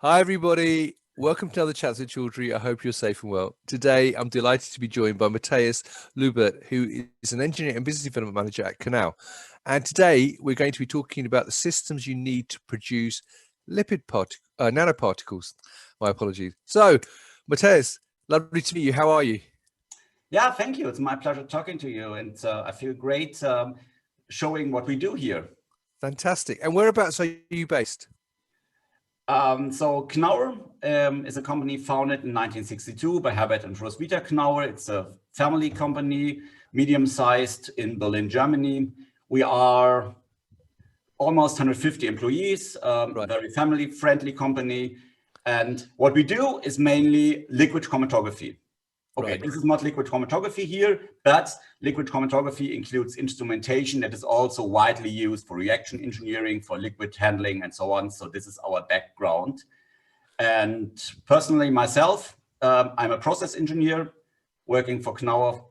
Hi, everybody. Welcome to another Chats with Chaudhry. I hope you're safe and well. Today, I'm delighted to be joined by Matthias Lubbert, who is an engineer and business development manager at Knauer. And today, we're going to be talking about the systems you need to produce nanoparticles. My apologies. So, Matthias, lovely to meet you. How are you? Yeah, thank you. It's my pleasure talking to you. And I feel great showing what we do here. Fantastic. And whereabouts are you based? So Knauer is a company founded in 1962 by Herbert and Roswitha Knauer. It's a family company, medium-sized in Berlin, Germany. We are almost 150 employees, very family-friendly company. And what we do is mainly liquid chromatography. Okay, This is not liquid chromatography here, but liquid chromatography includes instrumentation that is also widely used for reaction engineering, for liquid handling, and so on. So this is our background. And personally, myself, I'm a process engineer working for Knauer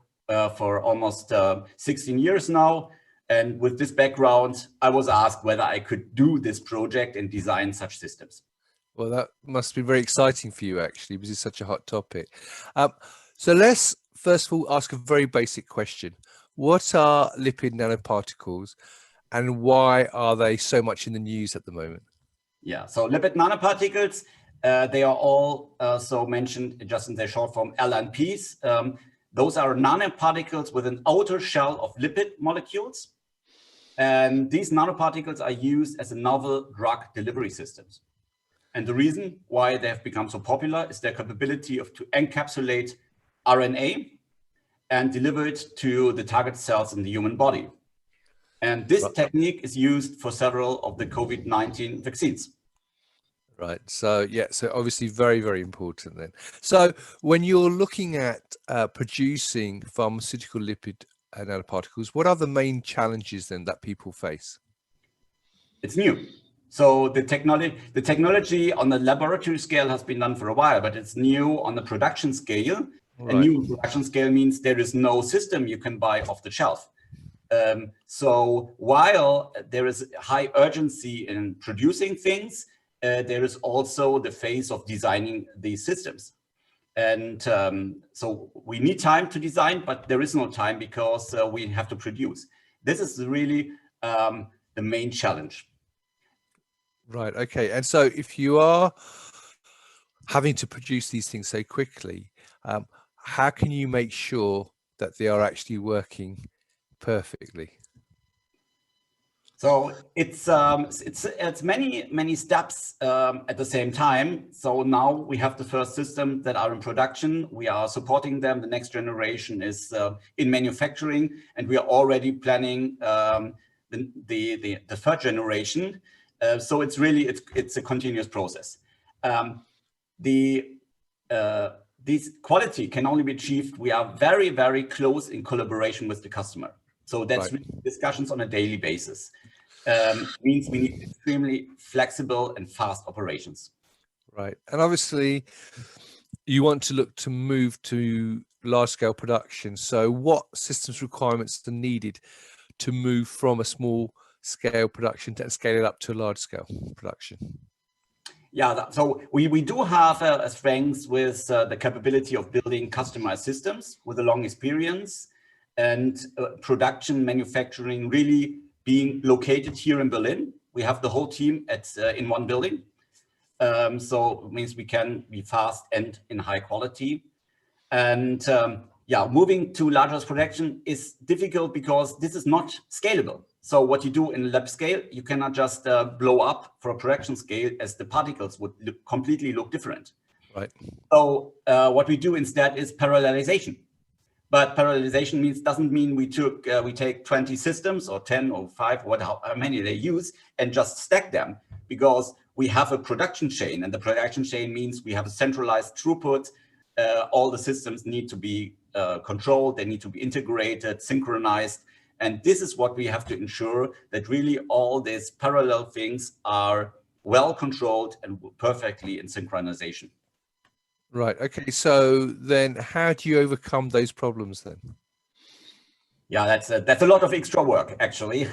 for almost 16 years now. And with this background, I was asked whether I could do this project and design such systems. Well, that must be very exciting for you, actually, because it's such a hot topic. So let's first of all ask a very basic question. What are lipid nanoparticles and why are they so much in the news at the moment? Yeah, so lipid nanoparticles, they are all so mentioned just in their short form LNPs. Those are nanoparticles with an outer shell of lipid molecules. And these nanoparticles are used as a novel drug delivery systems. And the reason why they have become so popular is their capability to encapsulate RNA and deliver it to the target cells in the human body. And this technique is used for several of the COVID-19 vaccines. Right. So, yeah, so obviously very, very important then. So when you're looking at producing pharmaceutical lipid nanoparticles, what are the main challenges then that people face? It's new. So the technology on the laboratory scale has been done for a while, but it's new on the production scale. Right. A new production scale means there is no system you can buy off the shelf. So while there is high urgency in producing things, there is also the phase of designing these systems. And so we need time to design, but there is no time because we have to produce. This is really the main challenge. Right. Okay. And so if you are having to produce these things so quickly, how can you make sure that they are actually working perfectly? So it's many steps at the same time. So now we have the first systems that are in production. We are supporting them. The next generation is in manufacturing, and we are already planning the third generation. So it's really it's a continuous process. This quality can only be achieved. We are very, very close in collaboration with the customer. So that's really discussions on a daily basis. Means we need extremely flexible and fast operations. Right. And obviously you want to look to move to large scale production. So what systems requirements are needed to move from a small scale production to scale it up to a large scale production? Yeah, so we do have a strength with the capability of building customized systems with a long experience and production manufacturing really being located here in Berlin. We have the whole team in one building. So it means we can be fast and in high quality. And yeah, moving to larger production is difficult because this is not scalable. So what you do in lab scale, you cannot just blow up for a production scale as the particles would completely look different. Right. So what we do instead is parallelization. But parallelization doesn't mean we take 20 systems or 10 or 5, how many they use, and just stack them, because we have a production chain, and the production chain means we have a centralized throughput. All the systems need to be controlled, they need to be integrated, synchronized. And this is what we have to ensure, that really all these parallel things are well controlled and perfectly in synchronization. Right. Okay. So then how do you overcome those problems then? Yeah, that's a lot of extra work, actually,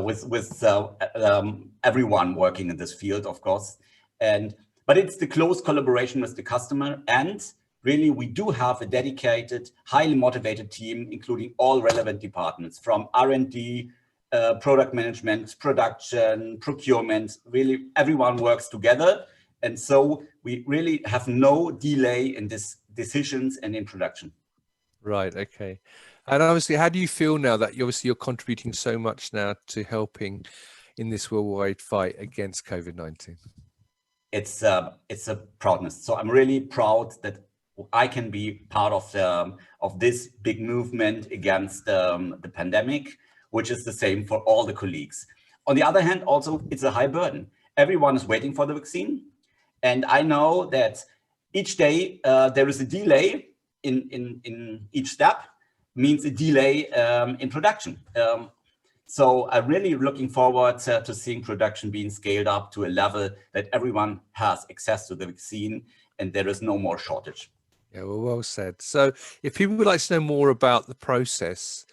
with everyone working in this field, of course. But it's the close collaboration with the customer, and really we do have a dedicated, highly motivated team, including all relevant departments from R&D, product management, production, procurement. Really, everyone works together. And so we really have no delay in these decisions and in production. Right. Okay. And obviously, how do you feel now that you're contributing so much now to helping in this worldwide fight against COVID-19? It's a proudness. So I'm really proud that I can be part of this big movement against the pandemic, which is the same for all the colleagues. On the other hand, also, it's a high burden. Everyone is waiting for the vaccine. And I know that each day there is a delay in each step, means a delay in production. So I'm really looking forward to seeing production being scaled up to a level that everyone has access to the vaccine and there is no more shortage. Yeah, well said. So if people would like to know more about the process,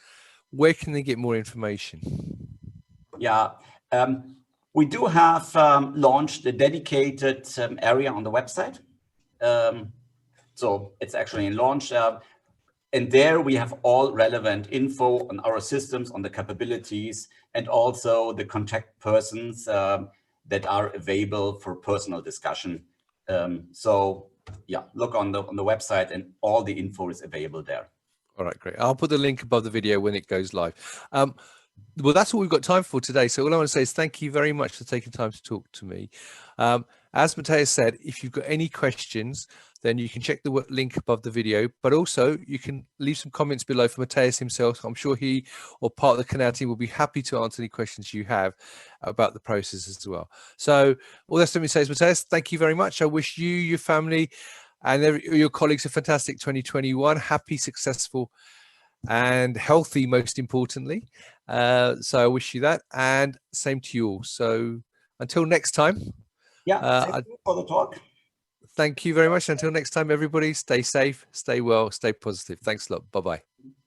where can they get more information? Yeah, we do have launched a dedicated area on the website. So it's actually in launch. And there we have all relevant info on our systems, on the capabilities, and also the contact persons that are available for personal discussion. So yeah, look on the website and all the info is available there. All right, great. I'll put the link above the video when it goes live. Well, that's all we've got time for today. So all I want to say is thank you very much for taking time to talk to me. As Matthias said, if you've got any questions, then you can check the link above the video, but also you can leave some comments below for Matthias himself. I'm sure he or part of the Knauer team will be happy to answer any questions you have about the process as well. So all that's let me say is, Matthias, thank you very much. I wish you, your family, and your colleagues a fantastic 2021, happy, successful, and healthy, most importantly. So I wish you that, and same to you all. So until next time. Yeah, thank you for the talk. Thank you very much. Until next time, everybody, stay safe, stay well, stay positive. Thanks a lot. Bye-bye.